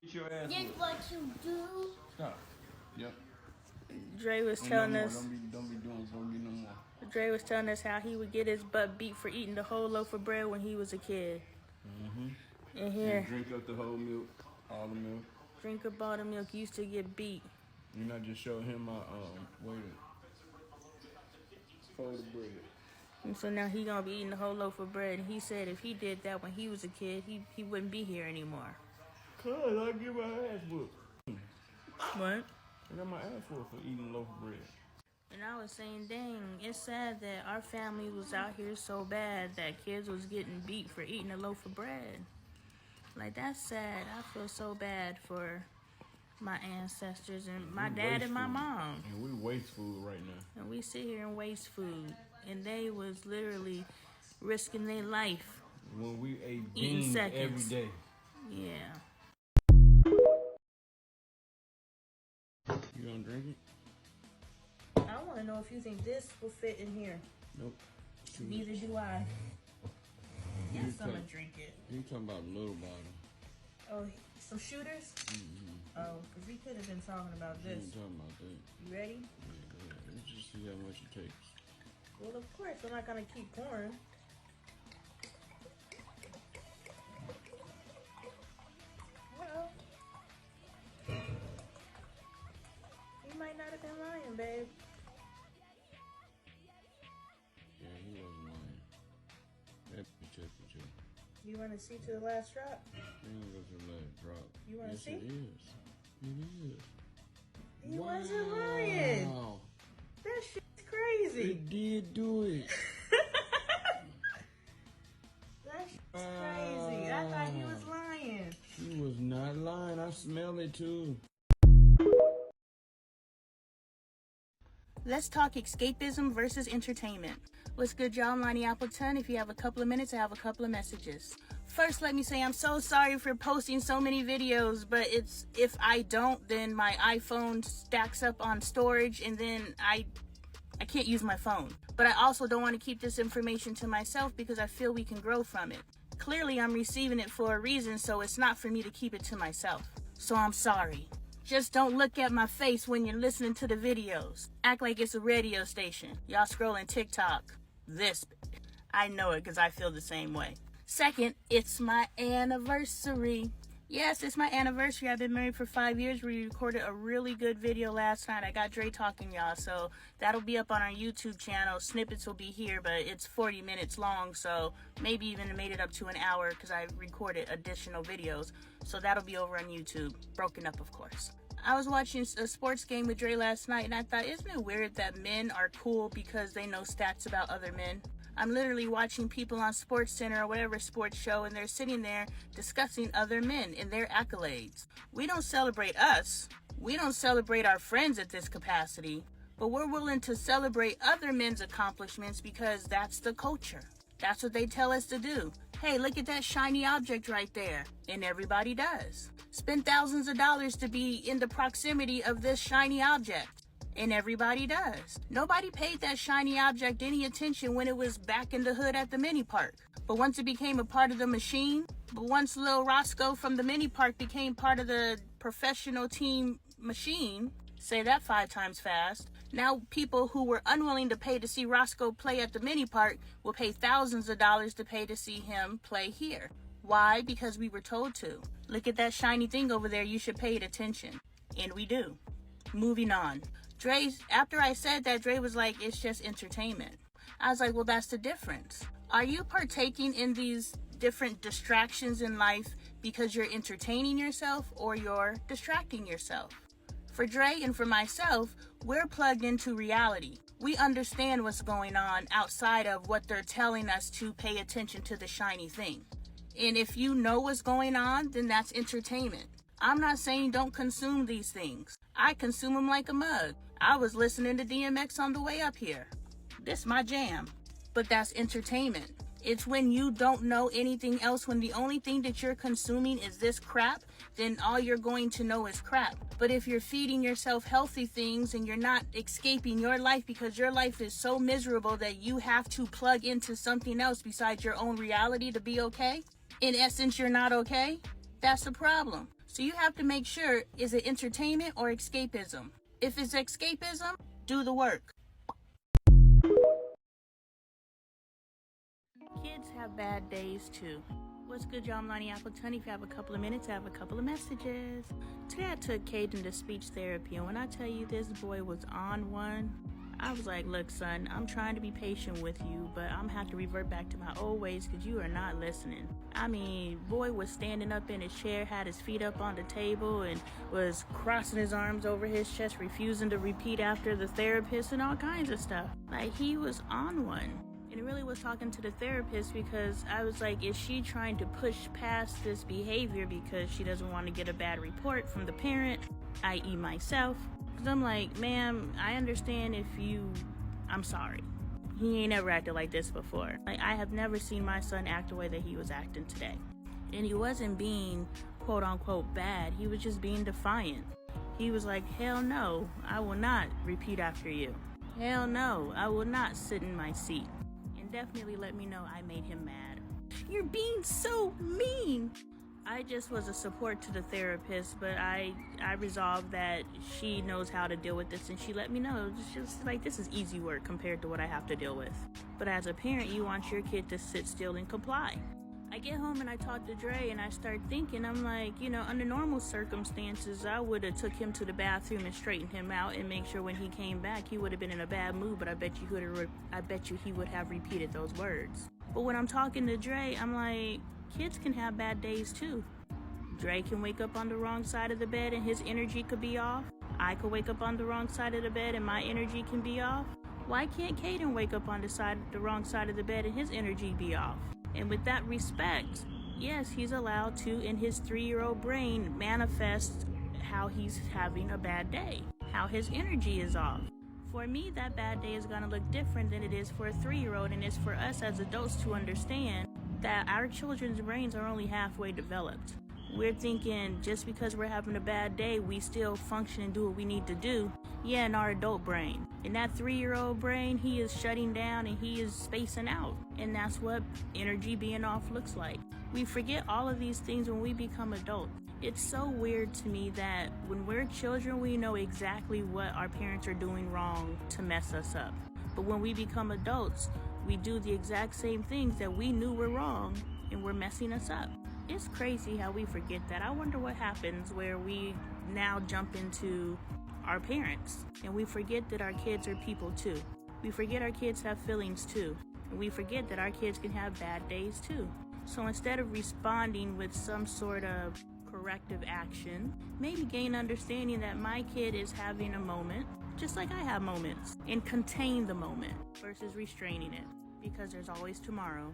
Get your ass That's whooped. what you do. Stop. Yep. Dre was And telling no us. more. Don't be doing no more. Dre was telling us how he would get his butt beat for eating the whole loaf of bread when he was a kid. And here, And drink up the whole milk, all the milk. drink up all the milk, used to get beat. And I just showed him my way to fold the bread. And so now he gonna be eating the whole loaf of bread. And he said if he did that when he was a kid, he wouldn't be here anymore. Cause I get my ass whooped. What? I got my ass whooped for eating a loaf of bread. And I was saying, dang, it's sad that our family was out here so bad that kids was getting beat for eating a loaf of bread. Like, that's sad. I feel so bad for my ancestors and my dad and my mom. And we waste food right now. And we sit here and waste food. And they was literally risking their life. When we ate Eating beans every seconds. day. Yeah. You gonna drink it? I want to know if you think this will fit in here. Nope. Neither do I. Yes, I'm going to drink it. You talking about a little bottle. Oh, some shooters? Oh, because we could have been talking about You this. ain't talking about that. You ready? Yeah, go ahead. Let's just see how much it takes. Well, of course, we're not going to keep pouring. Well, you might not have been lying, babe. Yeah, he wasn't lying. That picture. You want to see to the last drop? He ain't go to the last drop. You want to Yes, see? it is. It is. He wasn't lying. Wow. That shit's crazy. It did do it. That shit's crazy. I thought he was lying. She was not lying. I smell it too. Let's talk escapism versus entertainment. What's good, y'all? I'm Lonnie Appleton. If you have a couple of minutes, I have a couple of messages. First, let me say I'm so sorry for posting so many videos, but if I don't, then my iPhone stacks up on storage and then I can't use my phone. But I also don't want to keep this information to myself because I feel we can grow from it. Clearly, I'm receiving it for a reason, so it's not for me to keep it to myself. So I'm sorry. Just don't look at my face when you're listening to the videos. Act like it's a radio station. Y'all scrolling TikTok. I know it because I feel the same way. Second, it's my anniversary. Yes, it's my anniversary. I've been married for 5 years. We recorded a really good video last night. I got Dre talking, y'all, so that'll be up on our YouTube channel. Snippets will be here, but it's 40 minutes long, so maybe even made it up to an hour because I recorded additional videos. So that'll be over on YouTube, broken up, of course. I was watching a sports game with Dre last night, and I thought, isn't it weird that men are cool because they know stats about other men? I'm literally watching people on Sports Center or whatever sports show, and they're sitting there discussing other men and their accolades. We don't celebrate us. We don't celebrate our friends at this capacity, but we're willing to celebrate other men's accomplishments because that's the culture. That's what they tell us to do. Hey, look at that shiny object right there. And everybody does. Spend thousands of dollars to be in the proximity of this shiny object. And everybody does. Nobody paid that shiny object any attention when it was back in the hood at the mini park. But once it became a part of the machine, once little Roscoe from the mini park became part of the professional team machine, say that 5 times fast, now people who were unwilling to pay to see Roscoe play at the mini park will pay thousands of dollars to pay to see him play here. Why? Because we were told to. Look at that shiny thing over there, you should pay it attention. And we do. Moving on. After I said that, Dre was like, it's just entertainment. I was like, well, that's the difference. Are you partaking in these different distractions in life because you're entertaining yourself or you're distracting yourself? For Dre and for myself, we're plugged into reality. We understand what's going on outside of what they're telling us to pay attention to the shiny thing. And if you know what's going on, then that's entertainment. I'm not saying don't consume these things. I consume them like a mug. I was listening to DMX on the way up here. This my jam. But that's entertainment. It's when you don't know anything else, when the only thing that you're consuming is this crap, then all you're going to know is crap. But if you're feeding yourself healthy things and you're not escaping your life because your life is so miserable that you have to plug into something else besides your own reality to be okay, in essence, you're not okay, that's the problem. So you have to make sure, is it entertainment or escapism? If it's escapism, do the work. Kids have bad days too. What's good, y'all? I'm Lonnie Appleton. If you have a couple of minutes, I have a couple of messages. Today I took Caden to speech therapy, and when I tell you this boy was on one, I was like, look, son, I'm trying to be patient with you, but I'm gonna have to revert back to my old ways because you are not listening. I mean, boy was standing up in his chair, had his feet up on the table, and was crossing his arms over his chest, refusing to repeat after the therapist and all kinds of stuff. Like, he was on one. And it really was talking to the therapist because I was like, is she trying to push past this behavior because she doesn't want to get a bad report from the parent, i.e. myself? Because I'm like, ma'am, I understand I'm sorry. He ain't ever acted like this before. Like, I have never seen my son act the way that he was acting today. And he wasn't being quote unquote bad. He was just being defiant. He was like, hell no, I will not repeat after you. Hell no, I will not sit in my seat. Definitely let me know I made him mad. You're being so mean. I just was a support to the therapist, but I resolved that she knows how to deal with this, and she let me know. It's just like, this is easy work compared to what I have to deal with. But as a parent, you want your kid to sit still and comply. I get home and I talk to Dre and I start thinking, I'm like, under normal circumstances, I would have took him to the bathroom and straightened him out and make sure when he came back, he would have been in a bad mood, but I bet you he would have repeated those words. But when I'm talking to Dre, I'm like, kids can have bad days too. Dre can wake up on the wrong side of the bed and his energy could be off. I could wake up on the wrong side of the bed and my energy can be off. Why can't Caden wake up on the wrong side of the bed and his energy be off? And with that respect, yes, he's allowed to, in his 3-year-old brain, manifest how he's having a bad day, how his energy is off. For me, that bad day is going to look different than it is for a 3-year-old, and it's for us as adults to understand that our children's brains are only halfway developed. We're thinking just because we're having a bad day, we still function and do what we need to do. Yeah, in our adult brain. In that 3-year-old brain, he is shutting down and he is spacing out. And that's what energy being off looks like. We forget all of these things when we become adults. It's so weird to me that when we're children, we know exactly what our parents are doing wrong to mess us up. But when we become adults, we do the exact same things that we knew were wrong and were messing us up. It's crazy how we forget that. I wonder what happens where we now jump into our parents and we forget that our kids are people too. We forget our kids have feelings too. And we forget that our kids can have bad days too. So instead of responding with some sort of corrective action, maybe gain understanding that my kid is having a moment, just like I have moments, and contain the moment versus restraining it, because there's always tomorrow.